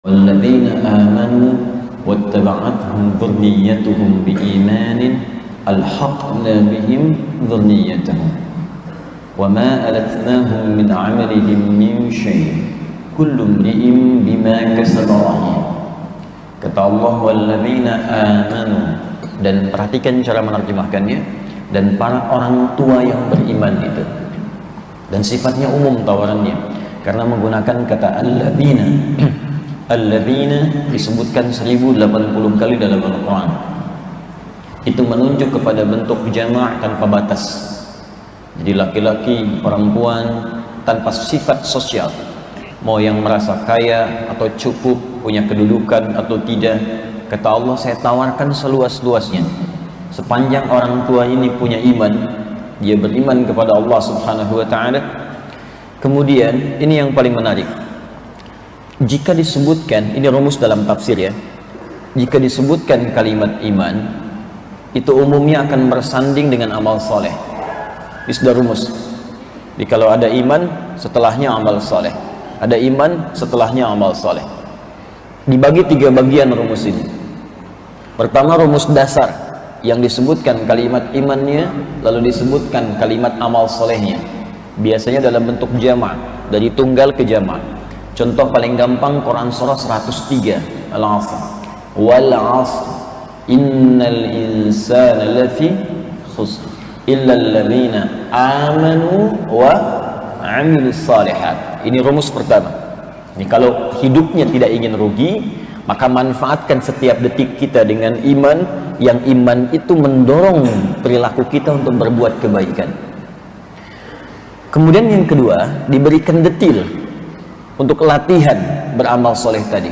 والذين آمنوا واتبعتهم ذريتهم بإيمان ألحقنا بهم ذريتهم وما ألتناهم من عملهم من شيء كل امرئ بما كسب رهين. Kata Allah, walladzina amanu, dan perhatikan cara menerjemahkannya, dan para orang tua yang beriman itu, dan sifatnya umum tawarannya karena menggunakan kata alladzina. Alladzina disebutkan 1080 kali dalam Al-Quran. Itu menunjuk kepada bentuk jamak tanpa batas. Jadi laki-laki, perempuan, tanpa sifat sosial, mau yang merasa kaya atau cukup, punya kedudukan atau tidak. Kata Allah, saya tawarkan seluas-luasnya. Sepanjang orang tua ini punya iman, dia beriman kepada Allah Subhanahu wa ta'ala. Kemudian ini yang paling menarik, jika disebutkan, ini rumus dalam tafsir ya, jika disebutkan kalimat iman, itu umumnya akan bersanding dengan amal soleh. Ini sudah rumus. Jadi kalau ada iman, setelahnya amal soleh. Ada iman, setelahnya amal soleh. Dibagi 3 bagian rumus ini. Pertama, rumus dasar, yang disebutkan kalimat imannya, lalu disebutkan kalimat amal solehnya. Biasanya dalam bentuk jamak, dari tunggal ke jamak. Contoh paling gampang, Quran surah 103 Al-Asr, wal 'asr innal insana lafi khusr illa alladzina amanu wa 'amilus shalihat. Ini rumus pertama. Ini kalau hidupnya tidak ingin rugi, maka manfaatkan setiap detik kita dengan iman, yang iman itu mendorong perilaku kita untuk berbuat kebaikan. Kemudian yang kedua, diberikan detil untuk latihan beramal soleh tadi.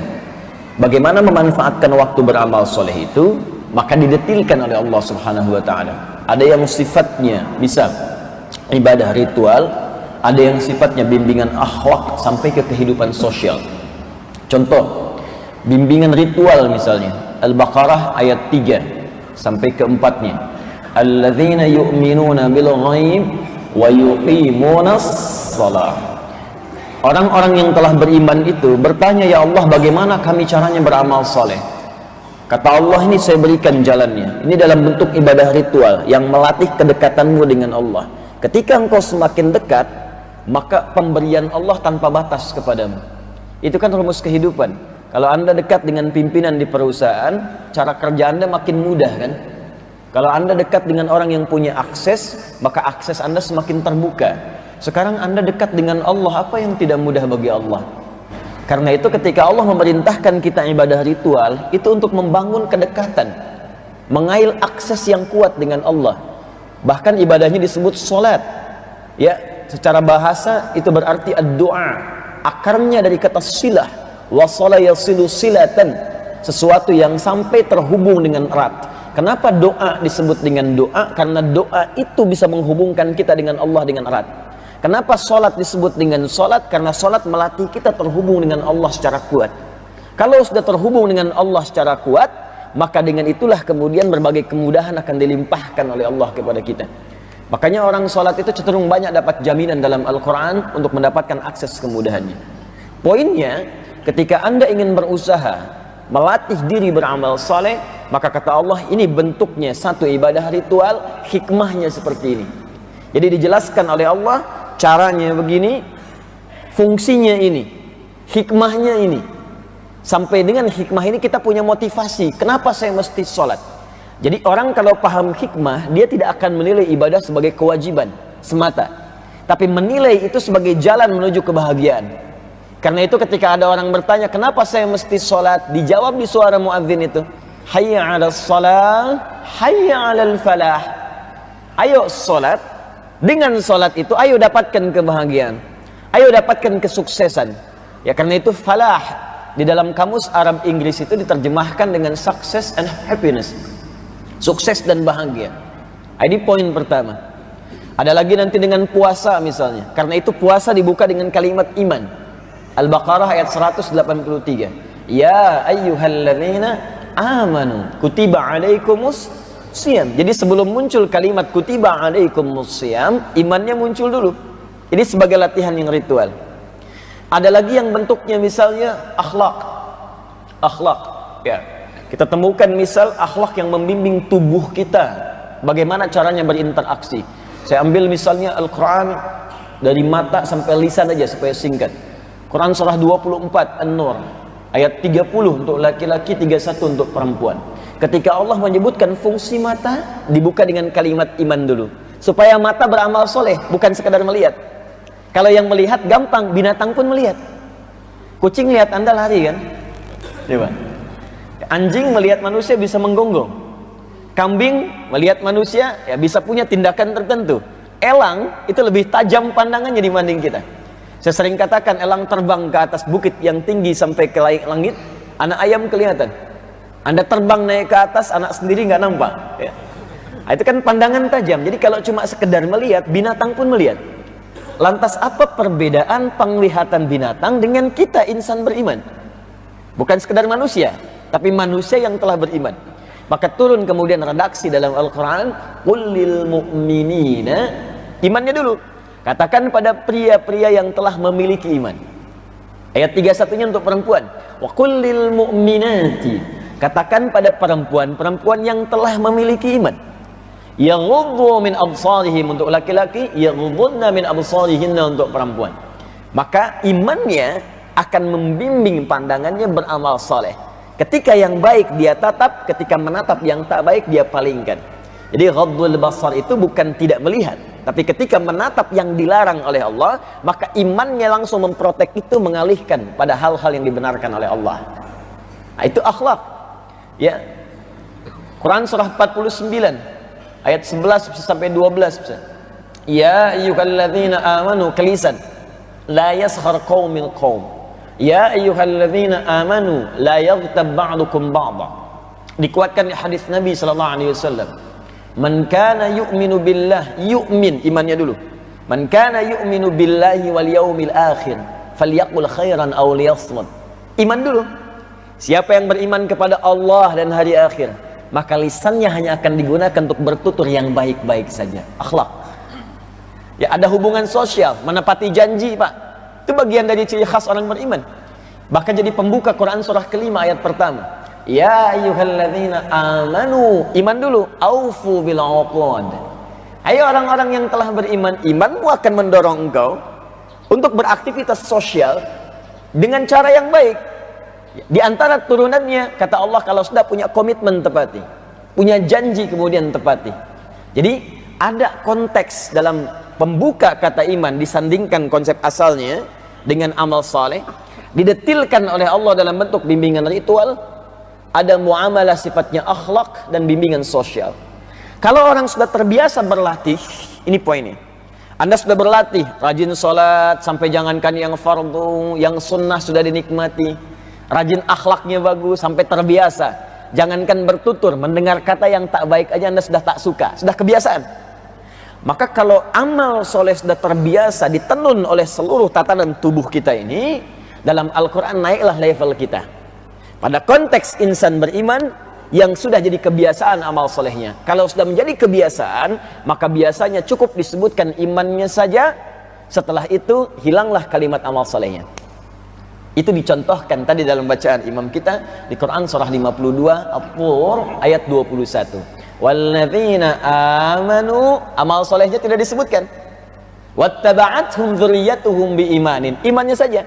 Bagaimana memanfaatkan waktu beramal soleh itu, maka didetilkan oleh Allah Subhanahu wa ta'ala. Ada yang sifatnya bisa ibadah ritual, ada yang sifatnya bimbingan akhlak sampai ke kehidupan sosial. Contoh, bimbingan ritual misalnya, Al-Baqarah ayat 3 sampai ke 4-nya. Alladzina yu'minuna bil ghaib wa yuqimunas shalah. Orang-orang yang telah beriman itu bertanya, ya Allah, bagaimana kami caranya beramal soleh? Kata Allah, ini saya berikan jalannya. Ini dalam bentuk ibadah ritual yang melatih kedekatanmu dengan Allah. Ketika engkau semakin dekat, maka pemberian Allah tanpa batas kepadamu. Itu kan rumus kehidupan. Kalau Anda dekat dengan pimpinan di perusahaan, cara kerja Anda makin mudah kan? Kalau Anda dekat dengan orang yang punya akses, maka akses Anda semakin terbuka. Sekarang Anda dekat dengan Allah, apa yang tidak mudah bagi Allah? Karena itu ketika Allah memerintahkan kita ibadah ritual, itu untuk membangun kedekatan, mengail akses yang kuat dengan Allah. Bahkan ibadahnya disebut solat. Ya, secara bahasa itu berarti ad-du'a. Akarnya dari kata silah, wasala yasilu silatan, sesuatu yang sampai terhubung dengan erat. Kenapa doa disebut dengan doa? Karena doa itu bisa menghubungkan kita dengan Allah dengan erat. Kenapa sholat disebut dengan sholat? Karena sholat melatih kita terhubung dengan Allah secara kuat. Kalau sudah terhubung dengan Allah secara kuat, maka dengan itulah kemudian berbagai kemudahan akan dilimpahkan oleh Allah kepada kita. Makanya orang sholat itu cenderung banyak dapat jaminan dalam Al-Quran untuk mendapatkan akses kemudahannya. Poinnya, ketika Anda ingin berusaha melatih diri beramal soleh, maka kata Allah, ini bentuknya satu ibadah ritual, hikmahnya seperti ini. Jadi dijelaskan oleh Allah, caranya begini, fungsinya ini, hikmahnya ini. Sampai dengan hikmah ini kita punya motivasi, kenapa saya mesti sholat. Jadi orang kalau paham hikmah, dia tidak akan menilai ibadah sebagai kewajiban semata, tapi menilai itu sebagai jalan menuju kebahagiaan. Karena itu ketika ada orang bertanya, kenapa saya mesti sholat, dijawab di suara muadzin itu, hayya 'alas shalah, hayya 'alal falah. Ayo sholat. Dengan sholat itu, ayo dapatkan kebahagiaan, ayo dapatkan kesuksesan. Ya, karena itu falah di dalam kamus Arab Inggris itu diterjemahkan dengan success and happiness, sukses dan bahagia. Ini poin pertama. Ada lagi nanti dengan puasa misalnya. Karena itu puasa dibuka dengan kalimat iman. Al-Baqarah ayat 183. Ya ayyuhalladzina amanu kutiba alaikumus siyam. Jadi sebelum muncul kalimat kutiba alaikumus siyam, imannya muncul dulu. Ini sebagai latihan yang ritual. Ada lagi yang bentuknya misalnya akhlak. Akhlak, ya. Kita temukan misal akhlak yang membimbing tubuh kita, bagaimana caranya berinteraksi. Saya ambil misalnya Al-Quran dari mata sampai lisan aja supaya singkat. Quran surah 24 An-Nur ayat 30 untuk laki-laki, 31 untuk perempuan. Ketika Allah menyebutkan fungsi mata, dibuka dengan kalimat iman dulu, supaya mata beramal soleh, bukan sekadar melihat. Kalau yang melihat gampang, binatang pun melihat. Kucing lihat Anda lari kan? Coba. Anjing melihat manusia bisa menggonggong. Kambing melihat manusia ya bisa punya tindakan tertentu. Elang itu lebih tajam pandangannya dibanding kita. Saya sering katakan, elang terbang ke atas bukit yang tinggi sampai ke langit, anak ayam kelihatan. Anda terbang naik ke atas, anak sendiri nggak nampak ya. Nah, itu kan pandangan tajam. Jadi kalau cuma sekedar melihat, binatang pun melihat. Lantas apa perbedaan penglihatan binatang dengan kita insan beriman? Bukan sekedar manusia, tapi manusia yang telah beriman. Maka turun kemudian redaksi dalam Al-Quran, qul lil mu'minina, imannya dulu. Katakan pada pria-pria yang telah memiliki iman. Ayat 31-nya untuk perempuan. Wa qul lil mu'minati, katakan pada perempuan-perempuan yang telah memiliki iman. Yaghuddu min absarihim, untuk laki-laki, yaghudduna min absarihinna untuk perempuan. Maka imannya akan membimbing pandangannya beramal saleh. Ketika yang baik dia tatap, ketika menatap yang tak baik dia palingkan. Jadi ghaddul basar itu bukan tidak melihat, tapi ketika menatap yang dilarang oleh Allah, maka imannya langsung memprotek itu, mengalihkan pada hal-hal yang dibenarkan oleh Allah. Nah, itu akhlak. Ya. Quran surah 49 ayat 11 sampai 12. Ya ayyuhalladzina amanu, kelisan, la yaskhar qaumin qaum. Ya ayyuhalladzina amanu la yaghtab ba'dukum ba'dha. Dikuatkan di hadis Nabi sallallahu alaihi wasallam. Man kana yu'minu billah, yu'min, imannya dulu. Man kana yu'minu billahi wal yaumil akhir falyaqul khairan aw liyasmut. Iman dulu. Siapa yang beriman kepada Allah dan hari akhir, maka lisannya hanya akan digunakan untuk bertutur yang baik-baik saja. Akhlak. Ya, ada hubungan sosial, menepati janji, Pak. Itu bagian dari ciri khas orang beriman. Bahkan jadi pembuka Quran surah kelima ayat pertama. Ya ayyuhalladzina amanu, iman dulu, aufu bil uqud. Ayo orang-orang yang telah beriman, imanmu akan mendorong engkau untuk beraktivitas sosial dengan cara yang baik. Di antara turunannya, kata Allah, kalau sudah punya komitmen tepati, punya janji kemudian tepati. Jadi ada konteks dalam pembuka kata iman, disandingkan konsep asalnya dengan amal saleh, didetilkan oleh Allah dalam bentuk bimbingan ritual, ada muamalah sifatnya akhlak dan bimbingan sosial. Kalau orang sudah terbiasa berlatih, ini poinnya. Anda sudah berlatih, rajin sholat sampai jangankan yang fardu, yang sunnah sudah dinikmati, rajin akhlaknya bagus sampai terbiasa. Jangankan bertutur, mendengar kata yang tak baik aja Anda sudah tak suka, sudah kebiasaan. Maka kalau amal soleh sudah terbiasa ditenun oleh seluruh tatanan tubuh kita ini, dalam Al-Quran naiklah level kita. Pada konteks insan beriman yang sudah jadi kebiasaan amal solehnya. Kalau sudah menjadi kebiasaan, maka biasanya cukup disebutkan imannya saja. Setelah itu hilanglah kalimat amal solehnya. Itu dicontohkan tadi dalam bacaan imam kita di Quran surah 52 At-Tur ayat 21. Walladzina amanu, amal solehnya tidak disebutkan. Wattaba'athum dzurriyyatuhum biimanin, imannya saja.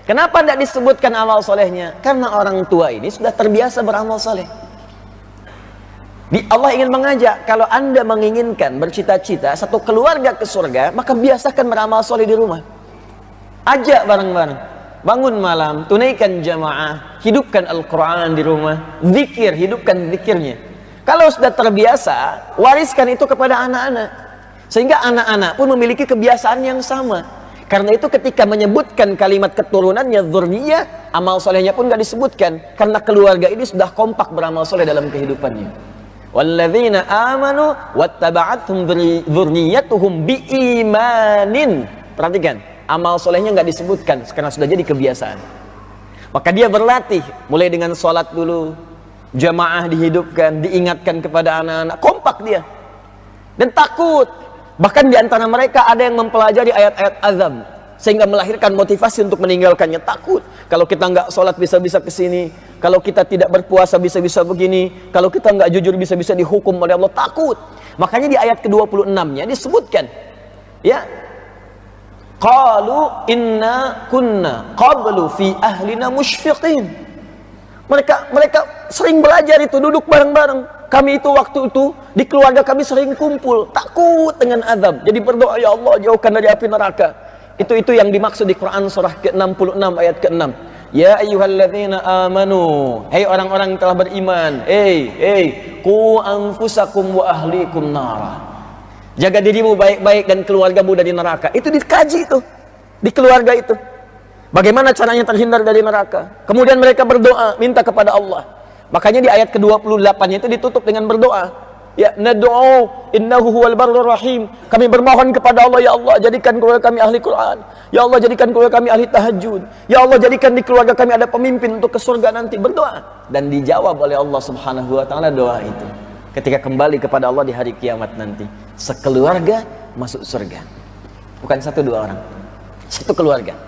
Kenapa tidak disebutkan amal solehnya? Karena orang tua ini sudah terbiasa beramal soleh. Allah ingin mengajak, kalau Anda menginginkan, bercita-cita satu keluarga ke surga, maka biasakan beramal soleh di rumah. Ajak bareng-bareng, bangun malam, tunaikan jamaah, hidupkan Al-Quran di rumah, zikir, hidupkan zikirnya. Kalau sudah terbiasa, wariskan itu kepada anak-anak, sehingga anak-anak pun memiliki kebiasaan yang sama. Karena itu ketika menyebutkan kalimat keturunannya dzurriyyah, amal solehnya pun gak disebutkan, karena keluarga ini sudah kompak beramal soleh dalam kehidupannya. Walladzina amanu wattaba'athum dzurriyyatuhum biimanin. Perhatikan, amal solehnya gak disebutkan karena sudah jadi kebiasaan. Maka dia berlatih, mulai dengan sholat dulu, jamaah dihidupkan, diingatkan kepada anak-anak, kompak dia dan takut. Bahkan di antara mereka ada yang mempelajari ayat-ayat azab. sehingga melahirkan motivasi untuk meninggalkannya. Takut kalau kita nggak sholat bisa-bisa kesini, kalau kita tidak berpuasa bisa-bisa begini, kalau kita nggak jujur bisa-bisa dihukum oleh Allah. Takut. Makanya di ayat ke-26-nya disebutkan, ya, qalu inna kunna qablu fi ahlina musyfiqin. Mereka sering belajar itu, duduk bareng-bareng. Kami itu waktu itu di keluarga kami sering kumpul, takut dengan azab. Jadi berdoa, ya Allah jauhkan dari api neraka. Itu yang dimaksud di Quran surah ke-66 ayat ke-6. Ya ayyuhalladzina amanu, hei orang-orang yang telah beriman, qu anfusakum wa ahlikum nara. Jaga dirimu baik-baik dan keluargamu dari neraka. Itu dikaji itu di keluarga itu. Bagaimana caranya terhindar dari neraka? Kemudian mereka berdoa, minta kepada Allah. Makanya di ayat ke-28 itu ditutup dengan berdoa. Ya, nad'u innahu huwal barrur rahim. Kami bermohon kepada Allah, ya Allah jadikan keluarga kami ahli Quran. Ya Allah jadikan keluarga kami ahli tahajud. Ya Allah jadikan di keluarga kami ada pemimpin untuk ke surga nanti. Berdoa dan dijawab oleh Allah Subhanahu wa taala doa itu. Ketika kembali kepada Allah di hari kiamat nanti, sekeluarga masuk surga. Bukan satu dua orang. Satu keluarga.